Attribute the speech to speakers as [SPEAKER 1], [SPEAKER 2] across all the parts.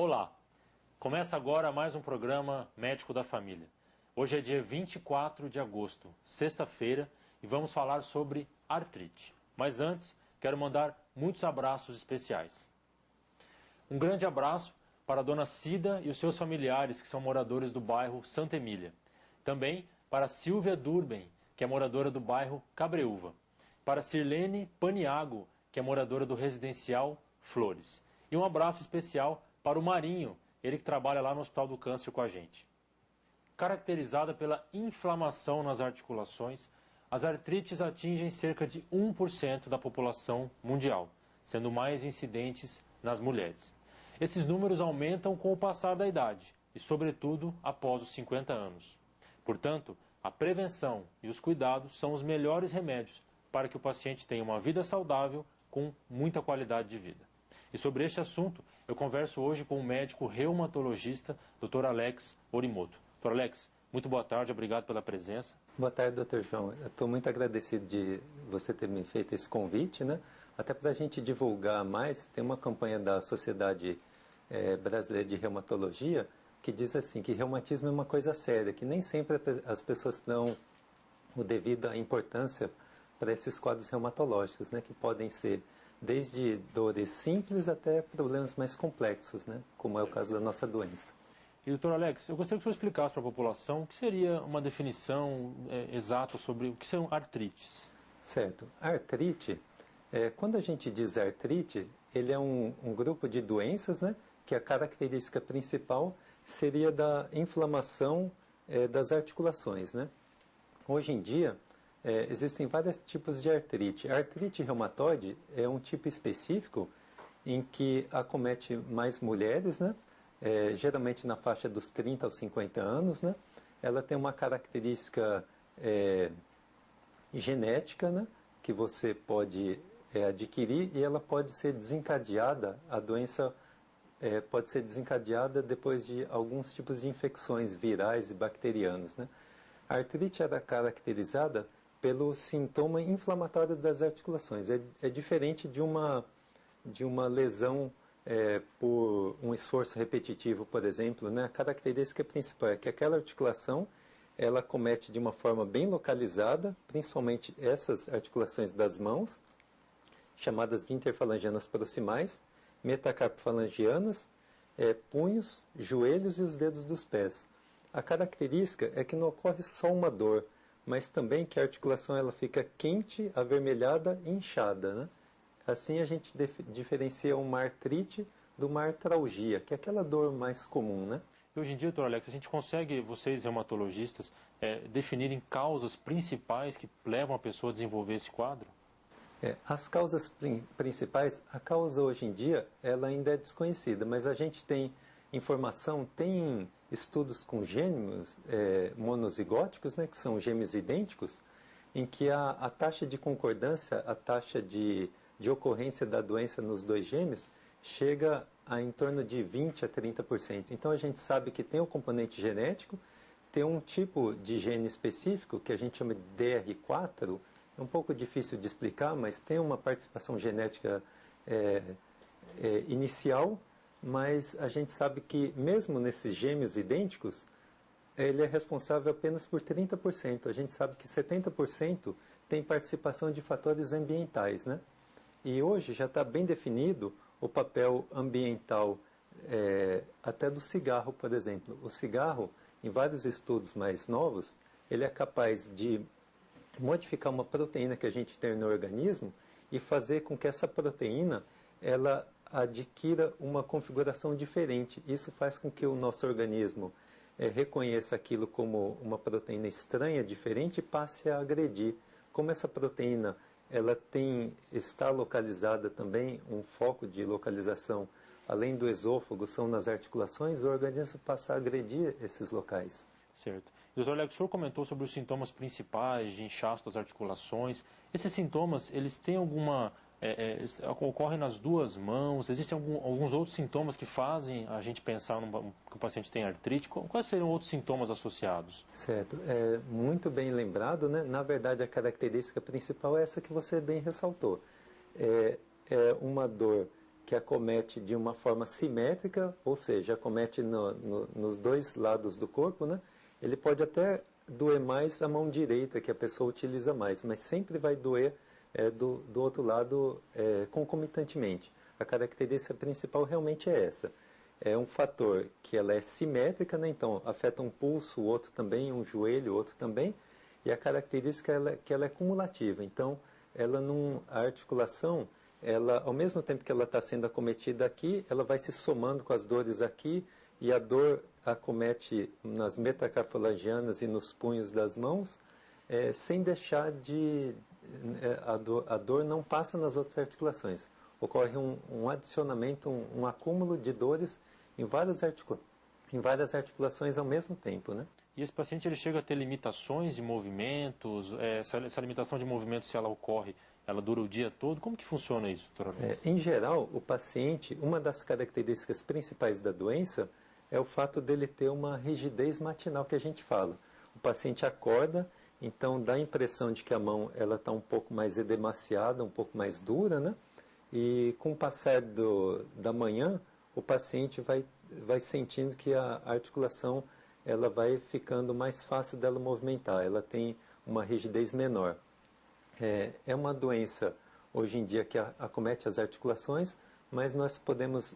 [SPEAKER 1] Olá, começa agora mais um programa Médico da Família. Hoje é dia 24 de agosto, sexta-feira, e vamos falar sobre artrite. Mas antes, quero mandar muitos abraços especiais. Um grande abraço para a dona Cida e os seus familiares, que são moradores do bairro Santa Emília. Também para Silvia Durben, que é moradora do bairro Cabreúva. Para Sirlene Paniago, que é moradora do residencial Flores. E um abraço especial para o Marinho, ele que trabalha lá no Hospital do Câncer com a gente. Caracterizada pela inflamação nas articulações, as artrites atingem cerca de 1% da população mundial, sendo mais incidentes nas mulheres. Esses números aumentam com o passar da idade e, sobretudo, após os 50 anos. Portanto, a prevenção e os cuidados são os melhores remédios para que o paciente tenha uma vida saudável com muita qualidade de vida. E sobre este assunto, eu converso hoje com o médico reumatologista, Dr. Alex Orimoto. Dr. Alex, muito boa tarde, obrigado pela presença.
[SPEAKER 2] Boa tarde, Dr. João. Eu estou muito agradecido de você ter me feito esse convite, né? Até para a gente divulgar mais, tem uma campanha da Sociedade Brasileira de Reumatologia que diz assim, que reumatismo é uma coisa séria, que nem sempre as pessoas dão o devido à importância para esses quadros reumatológicos, né? Que podem ser desde dores simples até problemas mais complexos, né? Como é o caso da nossa doença.
[SPEAKER 1] E, doutor Alex, eu gostaria que o senhor explicasse para a população o que seria uma definição exata sobre o que são artrites.
[SPEAKER 2] Certo. A artrite, quando a gente diz artrite, ele é um grupo de doenças, né? Que a característica principal seria da inflamação das articulações, né? Hoje em dia, existem vários tipos de artrite. A artrite reumatoide é um tipo específico em que acomete mais mulheres, né? Geralmente na faixa dos 30 aos 50 anos, né? Ela tem uma característica genética, né? Que você pode adquirir e ela pode ser desencadeada, a doença pode ser desencadeada depois de alguns tipos de infecções virais e bacterianos, né? A artrite era caracterizada pelo sintoma inflamatório das articulações. É diferente de uma lesão por um esforço repetitivo, por exemplo, né? A característica principal é que aquela articulação ela comete de uma forma bem localizada, principalmente essas articulações das mãos, chamadas interfalangianas proximais, metacarpofalangianas, punhos, joelhos e os dedos dos pés. A característica é que não ocorre só uma dor, mas também que a articulação ela fica quente, avermelhada e inchada, né? Assim a gente diferencia uma artrite de uma artralgia, que é aquela dor mais comum, né?
[SPEAKER 1] E hoje em dia, doutor Alex, a gente consegue, vocês reumatologistas, definirem causas principais que levam a pessoa a desenvolver esse quadro?
[SPEAKER 2] As causas principais, a causa hoje em dia, ela ainda é desconhecida, mas a gente tem informação, tem estudos com gêmeos monozigóticos, né, que são gêmeos idênticos, em que a taxa de concordância, a taxa de ocorrência da doença nos dois gêmeos, chega a em torno de 20% a 30%. Então a gente sabe que tem um componente genético, tem um tipo de gene específico, que a gente chama de DR4, é um pouco difícil de explicar, mas tem uma participação genética inicial, mas a gente sabe que mesmo nesses gêmeos idênticos, ele é responsável apenas por 30%. A gente sabe que 70% tem participação de fatores ambientais, né? E hoje já está bem definido o papel ambiental até do cigarro, por exemplo. O cigarro, em vários estudos mais novos, ele é capaz de modificar uma proteína que a gente tem no organismo e fazer com que essa proteína ela adquira uma configuração diferente. Isso faz com que o nosso organismo reconheça aquilo como uma proteína estranha, diferente, e passe a agredir. Como essa proteína ela está localizada também, um foco de localização, além do esôfago, são nas articulações, o organismo passa a agredir esses locais.
[SPEAKER 1] Certo. Doutor Alex, o senhor comentou sobre os sintomas principais de inchaço das articulações. Esses sintomas, eles têm alguma... ocorrem nas duas mãos? Existem alguns outros sintomas que fazem a gente pensar que o paciente tem artrite? Quais seriam outros sintomas associados?
[SPEAKER 2] Certo. Muito bem lembrado, né? Na verdade, a característica principal é essa que você bem ressaltou. É uma dor que acomete de uma forma simétrica, ou seja, acomete nos dois lados do corpo, né? Ele pode até doer mais a mão direita, que a pessoa utiliza mais, mas sempre vai doer do outro lado concomitantemente. A característica principal realmente é essa. É um fator que ela é simétrica, né? Então afeta um pulso, o outro também, um joelho, o outro também, e a característica é que ela é cumulativa. Então, a articulação, ela, ao mesmo tempo que ela está sendo acometida aqui, ela vai se somando com as dores aqui, e a dor acomete nas metacarpofalangianas e nos punhos das mãos, sem deixar de... A dor não passa nas outras articulações. Ocorre um adicionamento, um acúmulo de dores em várias articulações ao mesmo tempo, né?
[SPEAKER 1] E esse paciente ele chega a ter limitações de movimentos? Essa limitação de movimentos, se ela ocorre, ela dura o dia todo? Como que funciona isso, doutor Aloysio?
[SPEAKER 2] Em geral, o paciente, uma das características principais da doença é o fato dele ter uma rigidez matinal, que a gente fala. O paciente acorda, então dá a impressão de que a mão está um pouco mais edemaciada, um pouco mais dura, né? E com o passar da manhã, o paciente vai sentindo que a articulação ela vai ficando mais fácil dela movimentar, ela tem uma rigidez menor. É uma doença, hoje em dia, que acomete as articulações, mas nós podemos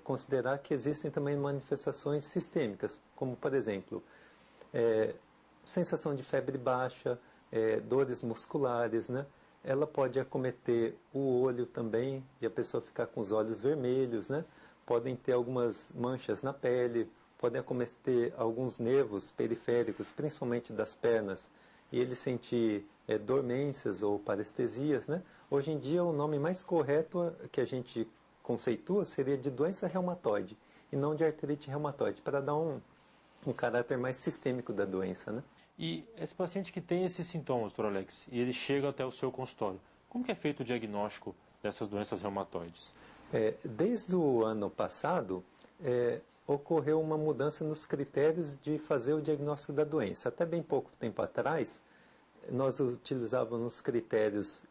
[SPEAKER 2] considerar que existem também manifestações sistêmicas, como, por exemplo, sensação de febre baixa, dores musculares, né? Ela pode acometer o olho também, e a pessoa ficar com os olhos vermelhos, né? Podem ter algumas manchas na pele, podem acometer alguns nervos periféricos, principalmente das pernas, e ele sentir dormências ou parestesias, né? Hoje em dia, o nome mais correto que a gente conceitua seria de doença reumatoide, e não de artrite reumatoide, para dar um caráter mais sistêmico da doença, né?
[SPEAKER 1] E esse paciente que tem esses sintomas, doutor Alex, e ele chega até o seu consultório, como que é feito o diagnóstico dessas doenças reumatoides?
[SPEAKER 2] Desde o ano passado, ocorreu uma mudança nos critérios de fazer o diagnóstico da doença. Até bem pouco tempo atrás, nós utilizávamos critérios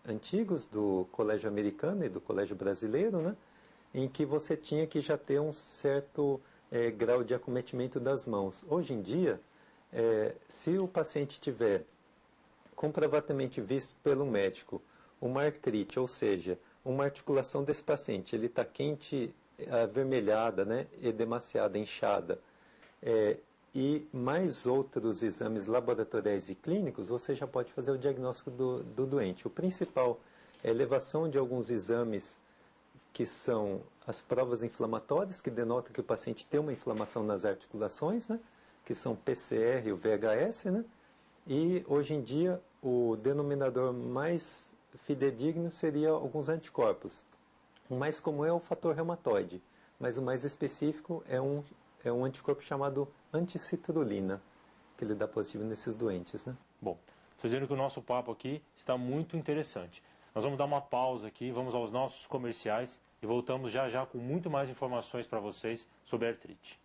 [SPEAKER 2] antigos do Colégio Americano e do Colégio Brasileiro, né, em que você tinha que já ter um certo grau de acometimento das mãos. Hoje em dia, se o paciente tiver comprovadamente visto pelo médico uma artrite, ou seja, uma articulação desse paciente, ele está quente, avermelhada, né, edemaciada, inchada, e mais outros exames laboratoriais e clínicos, você já pode fazer o diagnóstico do doente. O principal é a elevação de alguns exames que são as provas inflamatórias, que denotam que o paciente tem uma inflamação nas articulações, né, que são PCR e o VHS, né, e hoje em dia o denominador mais fidedigno seria alguns anticorpos. O mais comum é o fator reumatoide, mas o mais específico é um anticorpo chamado anticitrulina, que ele dá positivo nesses doentes, né?
[SPEAKER 1] Bom, vocês viram que o nosso papo aqui está muito interessante. Nós vamos dar uma pausa aqui, vamos aos nossos comerciais e voltamos já já com muito mais informações para vocês sobre a artrite.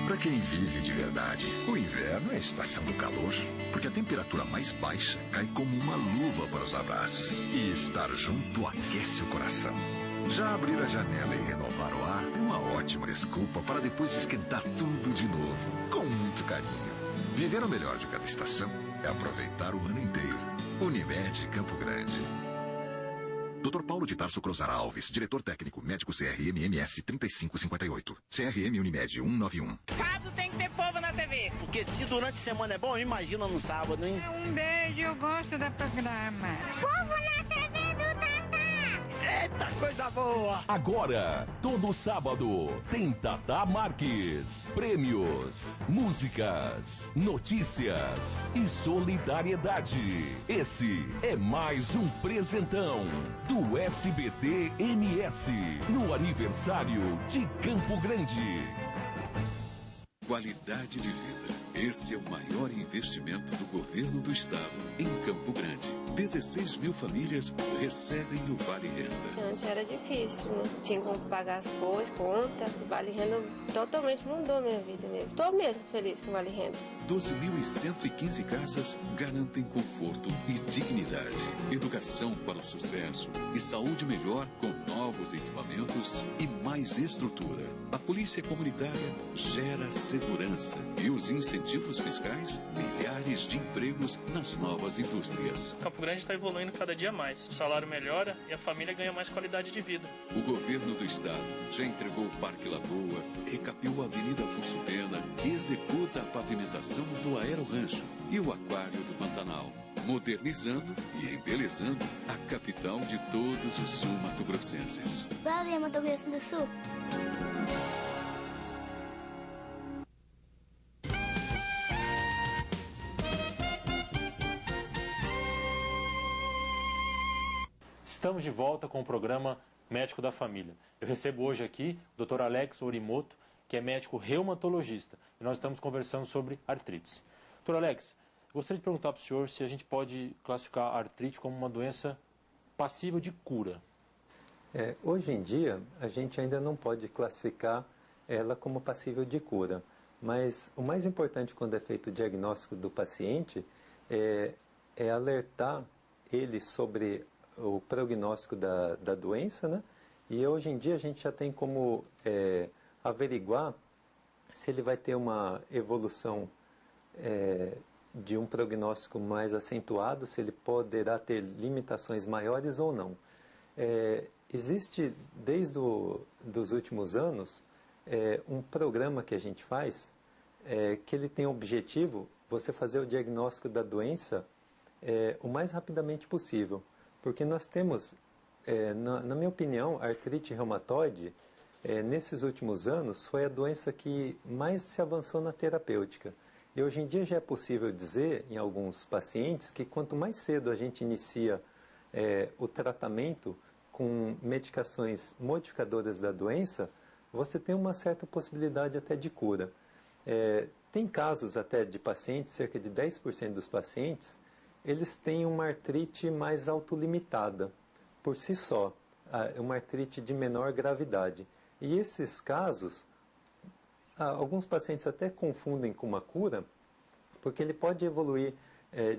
[SPEAKER 3] Para quem vive de verdade, o inverno é a estação do calor, porque a temperatura mais baixa cai como uma luva para os abraços. E estar junto aquece o coração. Já abrir a janela e renovar o ar é uma ótima desculpa para depois esquentar tudo de novo, com muito carinho. Viver o melhor de cada estação é aproveitar o ano inteiro. Unimed Campo Grande. Dr. Paulo de Tarso Cruzar Alves, diretor técnico, médico CRM MS 3558. CRM Unimed 191.
[SPEAKER 4] Sábado tem que ter povo na TV. Porque se durante a semana é bom, imagina no sábado, hein?
[SPEAKER 5] Um beijo, eu gosto do programa.
[SPEAKER 6] Povo na TV do Tatá!
[SPEAKER 4] Eita, coisa boa!
[SPEAKER 7] Agora, todo sábado, tem Tatá Marques. Prêmios, músicas, notícias e solidariedade. Esse é mais um presentão do SBT MS, no aniversário de Campo Grande.
[SPEAKER 8] Qualidade de vida. Esse é o maior investimento do governo do estado em Campo Grande. 16 mil famílias recebem o Vale Renda.
[SPEAKER 9] Antes era difícil, né? Tinha como pagar as coisas, conta. O Vale Renda totalmente mudou a minha vida mesmo. Estou mesmo feliz com o Vale Renda.
[SPEAKER 8] 12.115 casas garantem conforto e dignidade, educação para o sucesso e saúde melhor com novos equipamentos e mais estrutura. A polícia comunitária gera segurança e os incentivos fiscais, milhares de empregos nas novas indústrias.
[SPEAKER 10] Campo Grande está evoluindo cada dia mais. O salário melhora e a família ganha mais qualidade de vida.
[SPEAKER 8] O governo do estado já entregou o Parque Lagoa, recapeou a Avenida Afonso Pena, executa a pavimentação do Aero Rancho e o Aquário do Pantanal, modernizando e embelezando a capital de todos os sul-mato-grossenses.
[SPEAKER 6] Valeu, Mato Grosso do Sul.
[SPEAKER 1] Estamos de volta com o programa Médico da Família. Eu recebo hoje aqui o Dr. Alex Orimoto, que é médico reumatologista, e nós estamos conversando sobre artrites. Dr. Alex, gostaria de perguntar para o senhor se a gente pode classificar a artrite como uma doença passível de cura.
[SPEAKER 2] Hoje em dia, a gente ainda não pode classificar ela como passível de cura, mas o mais importante quando é feito o diagnóstico do paciente é alertar ele sobre o prognóstico da doença, né? E hoje em dia a gente já tem como averiguar se ele vai ter uma evolução de um prognóstico mais acentuado, se ele poderá ter limitações maiores ou não. Existe, desde dos últimos anos, um programa que a gente faz, que ele tem o objetivo, você fazer o diagnóstico da doença o mais rapidamente possível. Porque nós temos, na minha opinião, a artrite reumatoide, nesses últimos anos, foi a doença que mais se avançou na terapêutica. E hoje em dia já é possível dizer, em alguns pacientes, que quanto mais cedo a gente inicia o tratamento com medicações modificadoras da doença, você tem uma certa possibilidade até de cura. Tem casos até de pacientes, cerca de 10% dos pacientes, eles têm uma artrite mais autolimitada, por si só, uma artrite de menor gravidade. E esses casos, alguns pacientes até confundem com uma cura, porque ele pode evoluir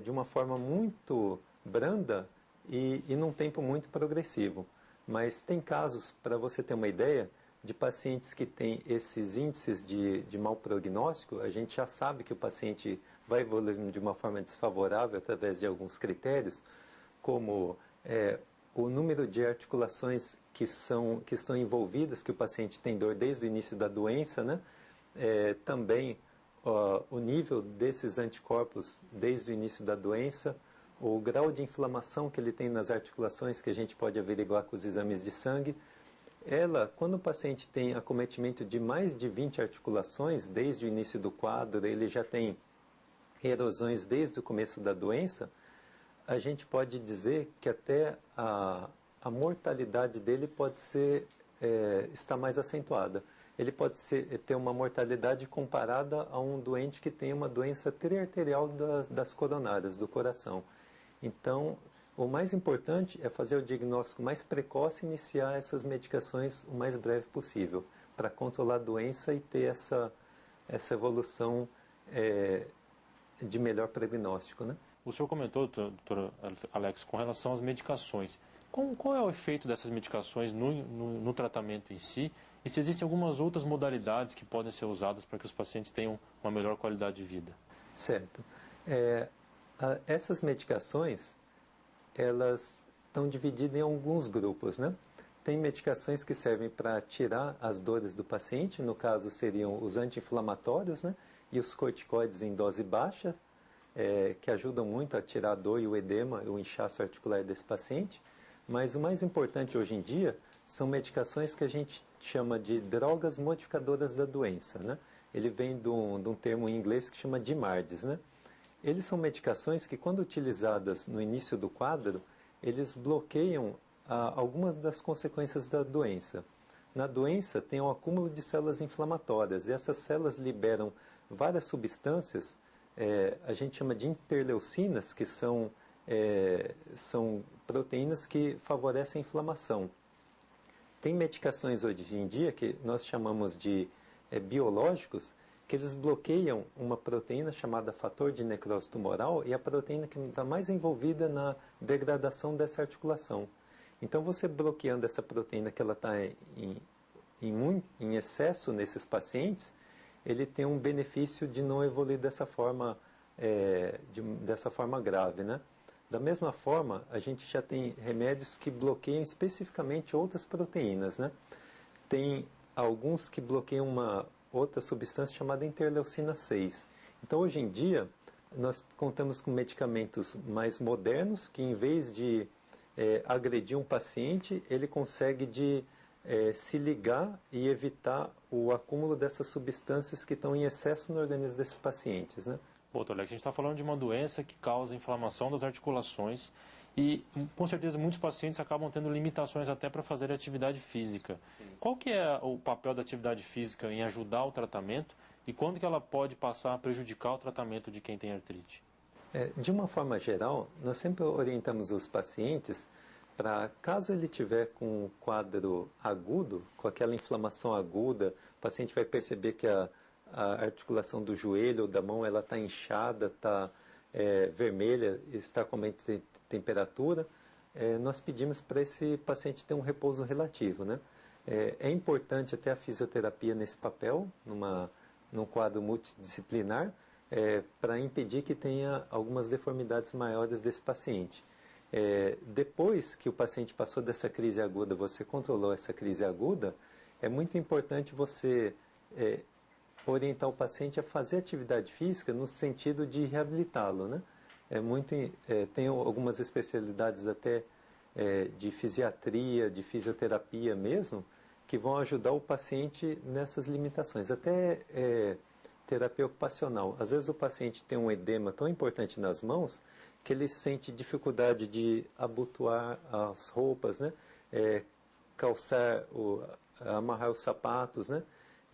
[SPEAKER 2] de uma forma muito branda e num tempo muito progressivo. Mas tem casos, para você ter uma ideia, de pacientes que têm esses índices de mau prognóstico, a gente já sabe que o paciente vai evoluindo de uma forma desfavorável através de alguns critérios, como o número de articulações que estão envolvidas, que o paciente tem dor desde o início da doença, né? Também o nível desses anticorpos desde o início da doença, o grau de inflamação que ele tem nas articulações, que a gente pode averiguar com os exames de sangue. Quando o paciente tem acometimento de mais de 20 articulações, desde o início do quadro, ele já tem erosões desde o começo da doença, a gente pode dizer que até a mortalidade dele pode estar mais acentuada. Ele pode ter uma mortalidade comparada a um doente que tem uma doença triarterial das coronárias, do coração. Então, o mais importante é fazer o diagnóstico mais precoce e iniciar essas medicações o mais breve possível, para controlar a doença e ter essa evolução de melhor prognóstico, né?
[SPEAKER 1] O senhor comentou, doutor Alex, com relação às medicações. Qual é o efeito dessas medicações no tratamento em si? E se existem algumas outras modalidades que podem ser usadas para que os pacientes tenham uma melhor qualidade de vida?
[SPEAKER 2] Certo. Essas medicações, elas estão divididas em alguns grupos, né? Tem medicações que servem para tirar as dores do paciente, no caso seriam os anti-inflamatórios, né? E os corticoides em dose baixa, que ajudam muito a tirar a dor e o edema, o inchaço articular desse paciente. Mas o mais importante hoje em dia são medicações que a gente chama de drogas modificadoras da doença, né? Ele vem de um termo em inglês que chama DMARDs, né? Eles são medicações que, quando utilizadas no início do quadro, eles bloqueiam algumas das consequências da doença. Na doença tem um acúmulo de células inflamatórias e essas células liberam várias substâncias, a gente chama de interleucinas, que são são proteínas que favorecem a inflamação. Tem medicações hoje em dia que nós chamamos de biológicos, que eles bloqueiam uma proteína chamada fator de necrose tumoral e a proteína que está mais envolvida na degradação dessa articulação. Então, você bloqueando essa proteína que ela está em excesso nesses pacientes, ele tem um benefício de não evoluir dessa forma, dessa forma grave, né? Da mesma forma, a gente já tem remédios que bloqueiam especificamente outras proteínas, né? Tem alguns que bloqueiam uma outra substância chamada interleucina 6. Então, hoje em dia, nós contamos com medicamentos mais modernos que, em vez de agredir um paciente, ele consegue se ligar e evitar o acúmulo dessas substâncias que estão em excesso no organismo desses pacientes, né?
[SPEAKER 1] Bom, Dr. Alex, a gente está falando de uma doença que causa inflamação das articulações e, com certeza, muitos pacientes acabam tendo limitações até para fazer atividade física. Sim. Qual que é o papel da atividade física em ajudar o tratamento e quando que ela pode passar a prejudicar o tratamento de quem tem artrite?
[SPEAKER 2] De uma forma geral, nós sempre orientamos os pacientes para, caso ele tiver com um quadro agudo, com aquela inflamação aguda, o paciente vai perceber que a articulação do joelho ou da mão ela está inchada, está vermelha, está com aumento de temperatura, nós pedimos para esse paciente ter um repouso relativo, né? É importante até a fisioterapia nesse papel, num quadro multidisciplinar, para impedir que tenha algumas deformidades maiores desse paciente. Depois que o paciente passou dessa crise aguda, você controlou essa crise aguda, é muito importante você orientar o paciente a fazer atividade física no sentido de reabilitá-lo, né? Tem algumas especialidades até de fisiatria, de fisioterapia mesmo, que vão ajudar o paciente nessas limitações. Até terapia ocupacional. Às vezes o paciente tem um edema tão importante nas mãos que ele sente dificuldade de abotoar as roupas, né? Calçar, amarrar os sapatos, né?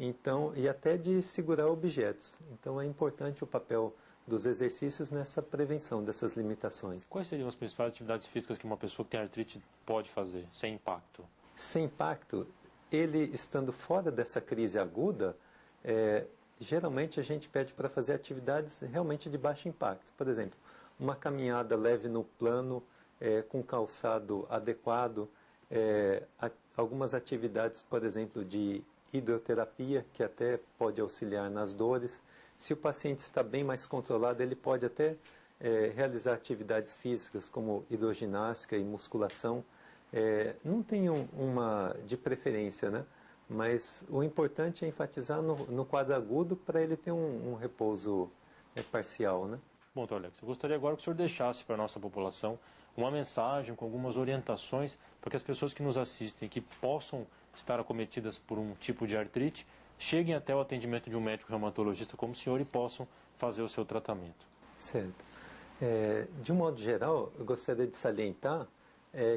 [SPEAKER 2] Então, e até de segurar objetos. Então é importante o papel dos exercícios nessa prevenção dessas limitações.
[SPEAKER 1] Quais seriam as principais atividades físicas que uma pessoa que tem artrite pode fazer, sem impacto?
[SPEAKER 2] Sem impacto, ele estando fora dessa crise aguda, geralmente a gente pede para fazer atividades realmente de baixo impacto. Por exemplo, uma caminhada leve no plano, com calçado adequado, algumas atividades, por exemplo, de hidroterapia, que até pode auxiliar nas dores. Se o paciente está bem mais controlado, ele pode até realizar atividades físicas como hidroginástica e musculação. Não tem uma de preferência, né? Mas o importante é enfatizar no quadro agudo para ele ter um repouso parcial, né?
[SPEAKER 1] Bom, Dr. Alex, eu gostaria agora que o senhor deixasse para a nossa população uma mensagem com algumas orientações para que as pessoas que nos assistem, que possam estar acometidas por um tipo de artrite, cheguem até o atendimento de um médico reumatologista como o senhor e possam fazer o seu tratamento.
[SPEAKER 2] Certo. De um modo geral, eu gostaria de salientar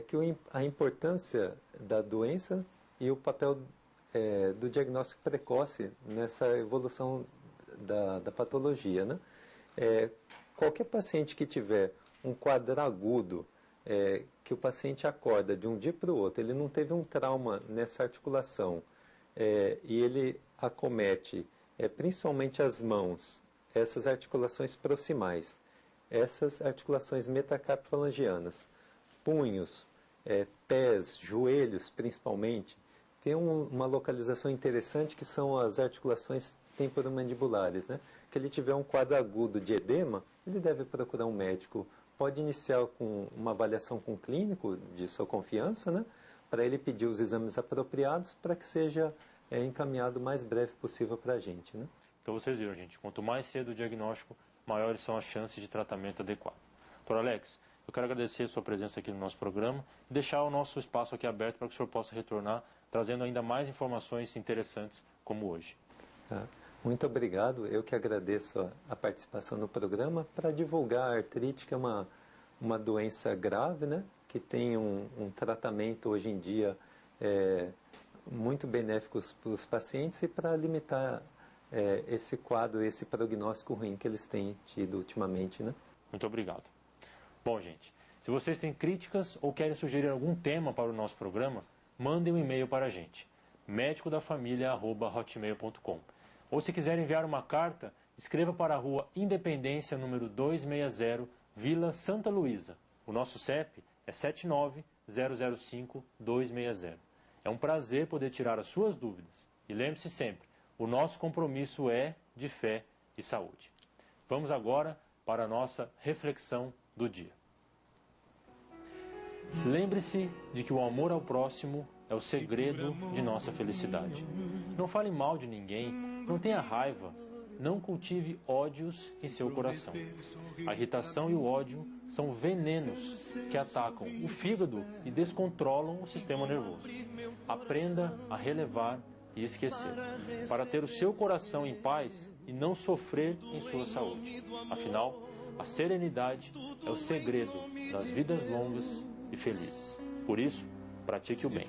[SPEAKER 2] que a importância da doença e o papel do diagnóstico precoce nessa evolução da patologia, né? Qualquer paciente que tiver um quadro agudo, que o paciente acorda de um dia para o outro, ele não teve um trauma nessa articulação, e ele acomete principalmente as mãos, essas articulações proximais, essas articulações metacarpofalangianas, punhos, pés, joelhos principalmente, tem uma localização interessante que são as articulações temporomandibulares, né? Que ele tiver um quadro agudo de edema, ele deve procurar um médico. Pode iniciar com uma avaliação com um clínico de sua confiança, né? Para ele pedir os exames apropriados para que seja encaminhado o mais breve possível para a gente, né?
[SPEAKER 1] Então vocês viram, gente, quanto mais cedo o diagnóstico, maiores são as chances de tratamento adequado. Dr. Alex, eu quero agradecer a sua presença aqui no nosso programa e deixar o nosso espaço aqui aberto para que o senhor possa retornar, trazendo ainda mais informações interessantes como hoje.
[SPEAKER 2] Muito obrigado. Eu que agradeço a participação no programa para divulgar a artrite, que é uma doença grave, né? Que tem um tratamento hoje em dia muito benéfico para os pacientes e para limitar esse quadro, esse prognóstico ruim que eles têm tido ultimamente, né?
[SPEAKER 1] Muito obrigado. Bom, gente, Se vocês têm críticas ou querem sugerir algum tema para o nosso programa, mandem um e-mail para a gente, medicodafamilia@hotmail.com. Ou se quiser enviar uma carta, escreva para a Rua Independência, número 260, Vila Santa Luísa. O nosso CEP é 79005-260. É um prazer poder tirar as suas dúvidas. E lembre-se sempre, o nosso compromisso é de fé e saúde. Vamos agora para a nossa reflexão do dia. Lembre-se de que o amor ao próximo é o segredo de nossa felicidade. Não fale mal de ninguém, não tenha raiva, não cultive ódios em seu coração. A irritação e o ódio são venenos que atacam o fígado e descontrolam o sistema nervoso. Aprenda a relevar e esquecer, para ter o seu coração em paz e não sofrer em sua saúde. Afinal, a serenidade é o segredo das vidas longas e felizes. Por isso, pratique o bem.